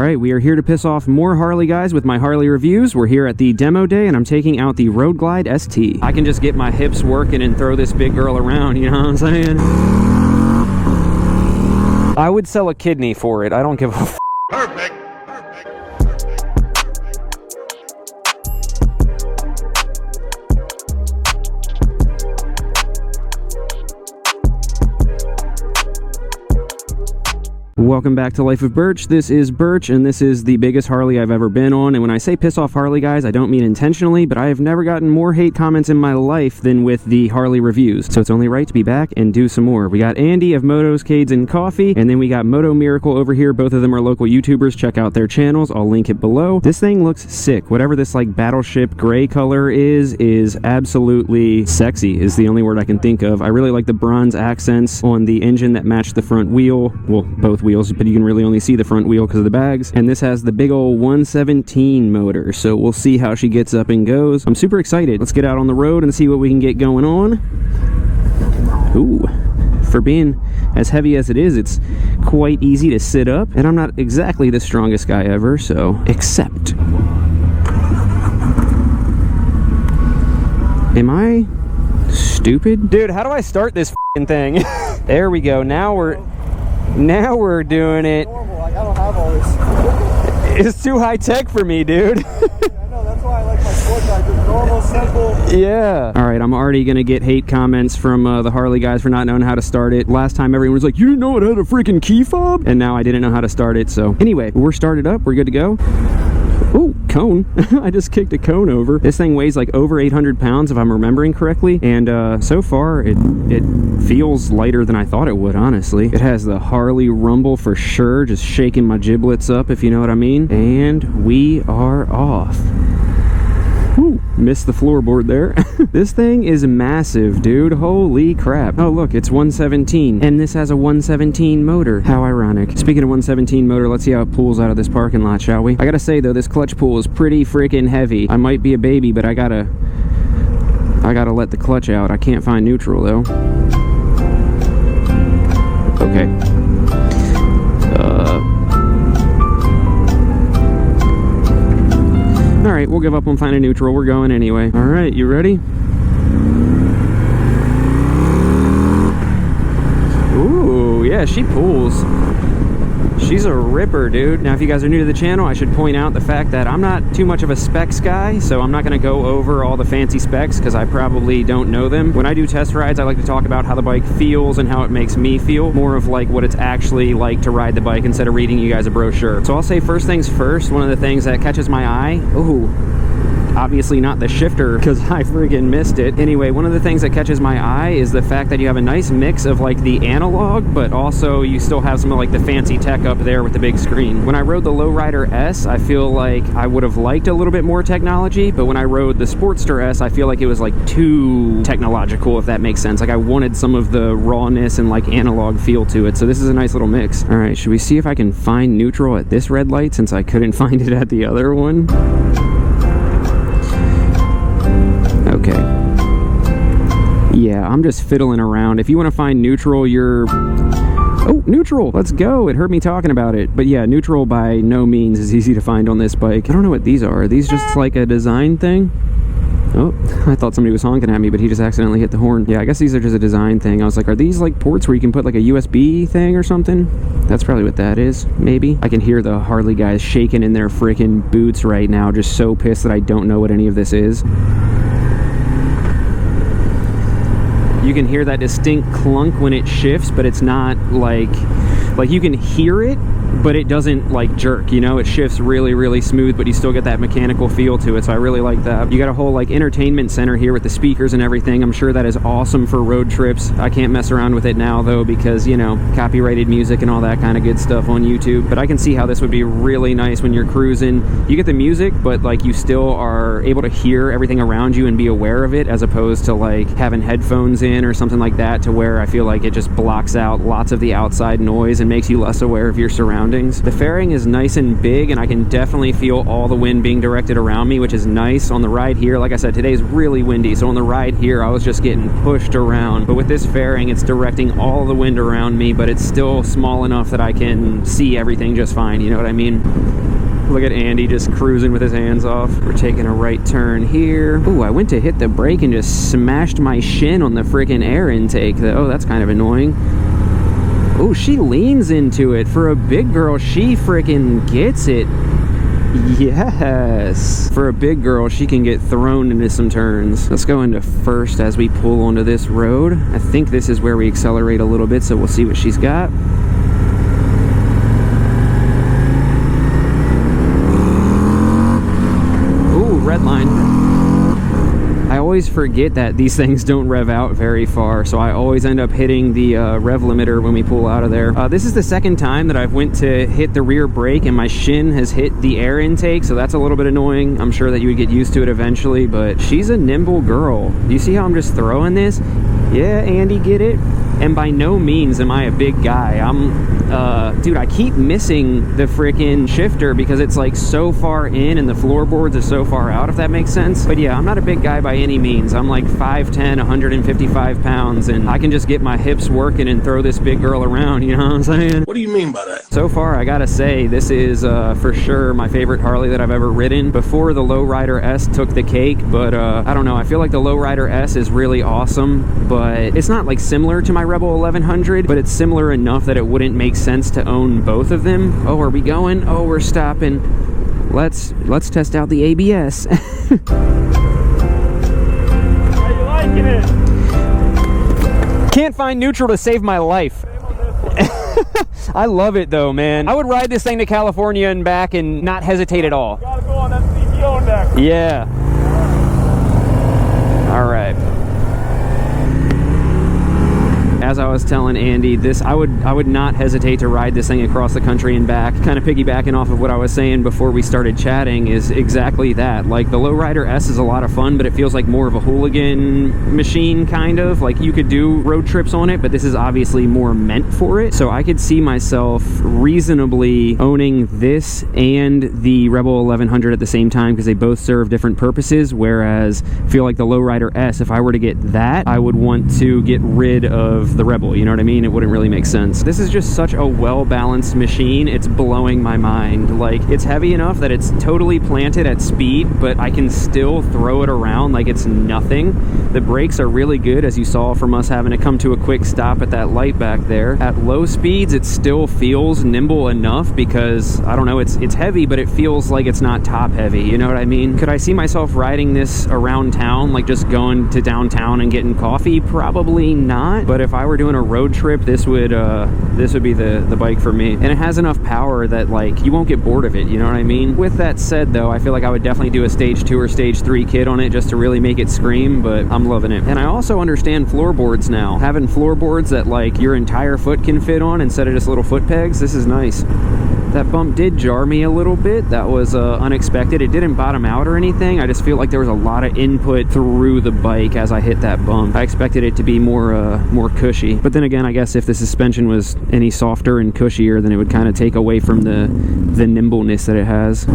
Alright, we are here to piss off more Harley guys with my Harley reviews. We're here at the demo day and I'm taking out the Road Glide ST. I can just get my hips working and throw this big girl around, you know what I'm saying? I would sell a kidney for it. I don't give a f. Perfect. Welcome back to Life of Birch. This is Birch, and this is the biggest Harley I've ever been on. And when I say piss off Harley guys, I don't mean intentionally, but I have never gotten more hate comments in my life than with the Harley reviews. So it's only right to be back and do some more. We got Andy of Motos, Cades, and Coffee, and then we got Moto Miracle over here. Both of them are local YouTubers. Check out their channels. I'll link it below. This thing looks sick. Whatever this like battleship gray color is absolutely sexy, is the only word I can think of. I really like the bronze accents on the engine that match the front wheel. Well, both wheels, but you can really only see the front wheel because of the bags. And this has the big old 117 motor, so we'll see how she gets up and goes. I'm super excited. Let's get out on the road and see what we can get going on. Ooh, for being as heavy as it is, it's quite easy to sit up, and I'm not exactly the strongest guy ever, so except. Am I stupid? Dude, how do I start this f***ing thing? There we go. Now we're doing it. I don't have all this. It's too high tech for me, dude. I know, that's why I like my sport bike. It's normal, simple. Yeah. All right, I'm already gonna get hate comments from the Harley guys for not knowing how to start it. Last time everyone was like, you didn't know it had a freaking key fob? And now I didn't know how to start it. So anyway, we're started up. We're good to go. Oh, cone. I just kicked a cone over. This thing weighs like over 800 pounds if I'm remembering correctly, and so far it feels lighter than I thought it would, honestly. It has the Harley rumble for sure, just shaking my giblets up, if you know what I mean. And we are off. Ooh, missed the floorboard there. This thing is massive, dude. Holy crap. Oh, look, it's 117. And this has a 117 motor. How ironic. Speaking of 117 motor, let's see how it pulls out of this parking lot, shall we? I gotta say, though, this clutch pull is pretty freaking heavy. I might be a baby, but I gotta let the clutch out. I can't find neutral, though. Okay. Alright, we'll give up on finding neutral. We're going anyway. Alright, you ready? Ooh, yeah, she pulls. She's a ripper, dude. Now, if you guys are new to the channel, I should point out the fact that I'm not too much of a specs guy, so I'm not going to go over all the fancy specs because I probably don't know them. When I do test rides, I like to talk about how the bike feels and how it makes me feel, more of like what it's actually like to ride the bike instead of reading you guys a brochure. So I'll say first things first, one of the things that catches my eye, ooh, obviously not the shifter because I friggin' missed it. Anyway, one of the things that catches my eye is the fact that you have a nice mix of like the analog, but also you still have some of like the fancy tech up there with the big screen. When I rode the Lowrider S, I feel like I would have liked a little bit more technology, but when I rode the Sportster S, I feel like it was like too technological, if that makes sense. Like I wanted some of the rawness and like analog feel to it, so this is a nice little mix. All right, should we see if I can find neutral at this red light since I couldn't find it at the other one? Okay. Yeah, I'm just fiddling around. If you want to find neutral, you're... Oh, neutral! Let's go! It hurt me talking about it. But yeah, neutral by no means is easy to find on this bike. I don't know what these are. Are these just like a design thing? Oh, I thought somebody was honking at me, but he just accidentally hit the horn. Yeah, I guess these are just a design thing. I was like, are these like ports where you can put like a USB thing or something? That's probably what that is, maybe. I can hear the Harley guys shaking in their freaking boots right now, just so pissed that I don't know what any of this is. You can hear that distinct clunk when it shifts, but it's not like you can hear it, but it doesn't like jerk, you know? It shifts really, really smooth, but you still get that mechanical feel to it, so I really like that. You got a whole like entertainment center here with the speakers and everything. I'm sure that is awesome for road trips. I can't mess around with it now though because, you know, copyrighted music and all that kind of good stuff on YouTube, but I can see how this would be really nice when you're cruising. You get the music, but like you still are able to hear everything around you and be aware of it, as opposed to like having headphones in or something like that, to where I feel like it just blocks out lots of the outside noise and makes you less aware of your surroundings. surroundings. The fairing is nice and big, and I can definitely feel all the wind being directed around me, which is nice. On the ride here, like I said, today's really windy, so on the ride here I was just getting pushed around. But with this fairing, it's directing all the wind around me, but it's still small enough that I can see everything just fine, you know what I mean? Look at Andy just cruising with his hands off. We're taking a right turn here. Ooh, I went to hit the brake and just smashed my shin on the freaking air intake. Oh, that's kind of annoying. Ooh, she leans into it. For a big girl, she freaking gets it. Yes. For a big girl, she can get thrown into some turns. Let's go into first as we pull onto this road. I think this is where we accelerate a little bit, so we'll see what she's got. Red line. I always forget that these things don't rev out very far, so I always end up hitting the rev limiter when we pull out of there. This is the second time that I've went to hit the rear brake and my shin has hit the air intake, so that's a little bit annoying. I'm sure that you would get used to it eventually, but she's a nimble girl. Do you see how I'm just throwing this? Yeah, Andy, get it? And by no means am I a big guy. Dude, I keep missing the freaking shifter because it's like so far in and the floorboards are so far out, if that makes sense. But yeah, I'm not a big guy by any means. I'm like 5'10", 155 pounds, and I can just get my hips working and throw this big girl around, you know what I'm saying? What do you mean by that? So far, I gotta say, this is for sure my favorite Harley that I've ever ridden. Before, the Lowrider S took the cake, but I don't know, I feel like the Lowrider S is really awesome, but it's not like similar to my Rebel 1100, but it's similar enough that it wouldn't make sense to own both of them. Oh, are we going? Oh, we're stopping. Let's test out the ABS. How you liking it? Can't find neutral to save my life. I love it though, man. I would ride this thing to California and back and not hesitate at all. Gotta go on that CPO deck. Yeah. All right. As I was telling Andy, I would not hesitate to ride this thing across the country and back. Kind of piggybacking off of what I was saying before we started chatting is exactly that. Like, the Lowrider S is a lot of fun, but it feels like more of a hooligan machine, kind of. Like, you could do road trips on it, but this is obviously more meant for it. So I could see myself reasonably owning this and the Rebel 1100 at the same time, because they both serve different purposes, whereas I feel like the Lowrider S, if I were to get that, I would want to get rid of the Rebel, you know what I mean? It wouldn't really make sense. This is just such a well-balanced machine. It's blowing my mind. Like, it's heavy enough that it's totally planted at speed, but I can still throw it around like it's nothing. The brakes are really good, as you saw from us having to come to a quick stop at that light back there. At low speeds, it still feels nimble enough because, I don't know, it's heavy, but it feels like it's not top heavy, you know what I mean? Could I see myself riding this around town, like just going to downtown and getting coffee? Probably not, but if I were doing a road trip, this would be the bike for me. And it has enough power that, like, you won't get bored of it, you know what I mean? With that said though, I feel like I would definitely do a stage 2 or stage 3 kit on it just to really make it scream, but I'm loving it. And I also understand floorboards now. Having floorboards that, like, your entire foot can fit on instead of just little foot pegs, this is nice. That bump did jar me a little bit. That was unexpected. It didn't bottom out or anything. I just feel like there was a lot of input through the bike as I hit that bump. I expected it to be more cushy. But then again, I guess if the suspension was any softer and cushier, then it would kind of take away from the nimbleness that it has.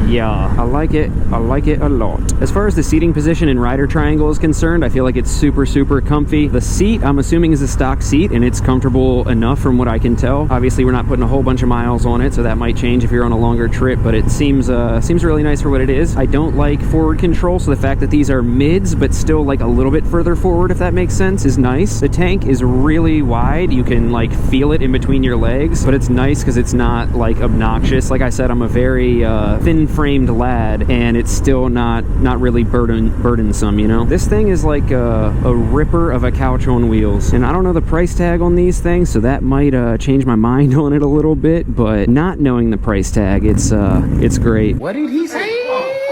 Yeah, I like it. I like it a lot. As far as the seating position and rider triangle is concerned, I feel like it's super, super comfy. The seat, I'm assuming, is a stock seat, and it's comfortable enough from what I can tell. Obviously, we're not putting a whole bunch of miles on it, so that might change if you're on a longer trip, but it seems really nice for what it is. I don't like forward control, so the fact that these are mids, but still like a little bit further forward, if that makes sense, is nice. The tank is really wide. You can, like, feel it in between your legs, but it's nice because it's not, like, obnoxious. Like I said, I'm a very thin-framed lad, and it's still not really burdensome, you know? This thing is like a ripper of a couch on wheels, and I don't know the price tag on these things, so that might change my mind on it a little bit, but not knowing the price tag, it's great. What did he say?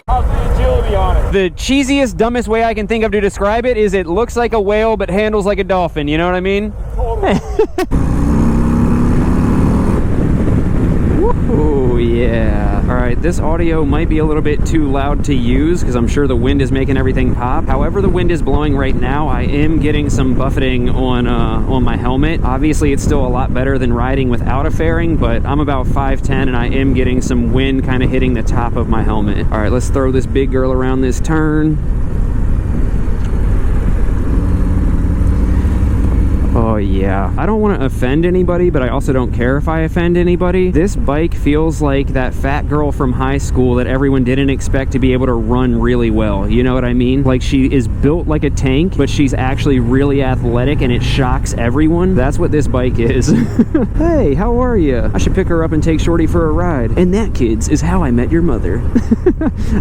How's the agility on it? The cheesiest, dumbest way I can think of to describe it is it looks like a whale but handles like a dolphin, you know what I mean? Totally. Oh yeah. All right, this audio might be a little bit too loud to use because I'm sure the wind is making everything pop. However, the wind is blowing right now, I am getting some buffeting on my helmet. Obviously, it's still a lot better than riding without a fairing, but I'm about 5'10", and I am getting some wind kind of hitting the top of my helmet. All right, let's throw this big girl around this turn. Oh yeah, I don't want to offend anybody, but I also don't care if I offend anybody. This bike feels like that fat girl from high school that everyone didn't expect to be able to run really well. You know what I mean? Like, she is built like a tank, but she's actually really athletic, and it shocks everyone. That's what this bike is. Hey, how are you? I should pick her up and take Shorty for a ride. And that, kids, is how I met your mother.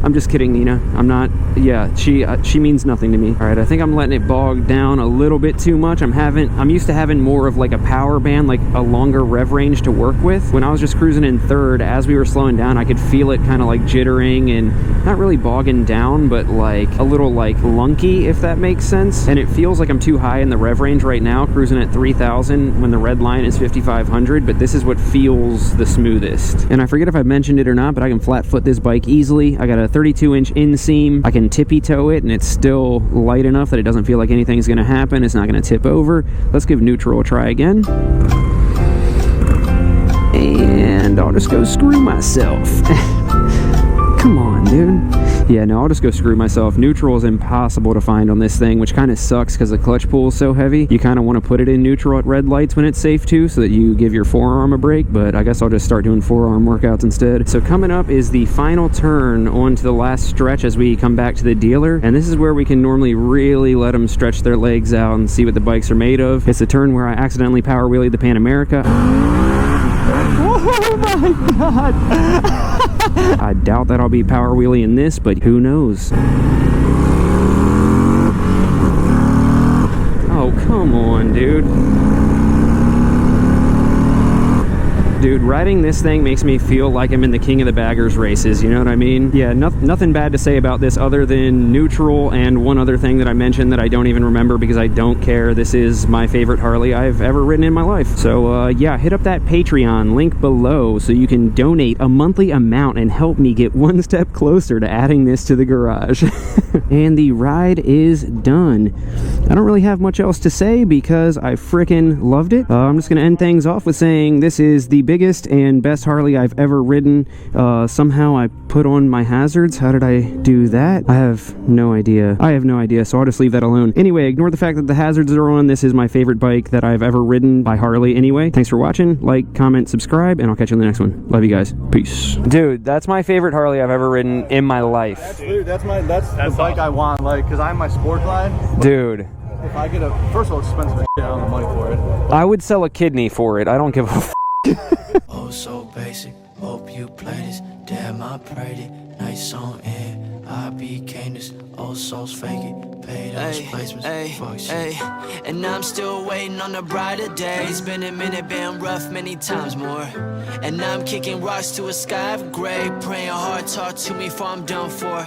I'm just kidding, Nina. I'm not. Yeah, she means nothing to me. All right, I think I'm letting it bog down a little bit too much. I'm used to having more of like a power band, like a longer rev range to work with. When I was just cruising in third, as we were slowing down, I could feel it kind of like jittering and not really bogging down, but like a little like lunky, if that makes sense. And it feels like I'm too high in the rev range right now, cruising at 3,000 when the red line is 5,500, but this is what feels the smoothest. And I forget if I mentioned it or not, but I can flat foot this bike easily. I got a 32-inch inseam. I can tippy toe it, and it's still light enough that it doesn't feel like anything's gonna happen. It's not gonna tip over. Let's give neutral a try again. And I'll just go screw myself. Come on, dude. Yeah, no, I'll just go screw myself. Neutral is impossible to find on this thing, which kind of sucks because the clutch pull is so heavy. You kind of want to put it in neutral at red lights when it's safe to, so that you give your forearm a break, but I guess I'll just start doing forearm workouts instead. So coming up is the final turn onto the last stretch as we come back to the dealer, and this is where we can normally really let them stretch their legs out and see what the bikes are made of. It's the turn where I accidentally power wheelied the Pan America. Oh my god! I doubt that I'll be power wheeling this, but who knows? Oh, come on, dude. Dude, riding this thing makes me feel like I'm in the King of the Baggers races, you know what I mean? Yeah, nothing bad to say about this other than neutral and one other thing that I mentioned that I don't even remember because I don't care. This is my favorite Harley I've ever ridden in my life. So, yeah, hit up that Patreon link below so you can donate a monthly amount and help me get one step closer to adding this to the garage. And the ride is done. I don't really have much else to say because I frickin' loved it. I'm just gonna end things off with saying this is the biggest and best Harley I've ever ridden. Somehow I put on my hazards. How did I do that? I have no idea. So I'll just leave that alone. Anyway, ignore the fact that the hazards are on. This is my favorite bike that I've ever ridden by Harley anyway. Thanks for watching. Like, comment, subscribe, and I'll catch you in the next one. Love you guys. Peace. Dude, that's my favorite Harley I've ever ridden in my life. That's the bike I want, like, because I have my sport glide. Dude. If I get first of all, it's expensive as shit, I don't have the money for it. I would sell a kidney for it. I don't give a f. Oh, so basic. Hope you play this. Damn, I prayed it. Nice song and I became this. Oh, souls fake it. Paid those placements. Fuck shit. And I'm still waiting on the brighter days. Been a minute, been rough many times more. And I'm kicking rocks to a sky of gray. Praying hard, talk to me before I'm done for.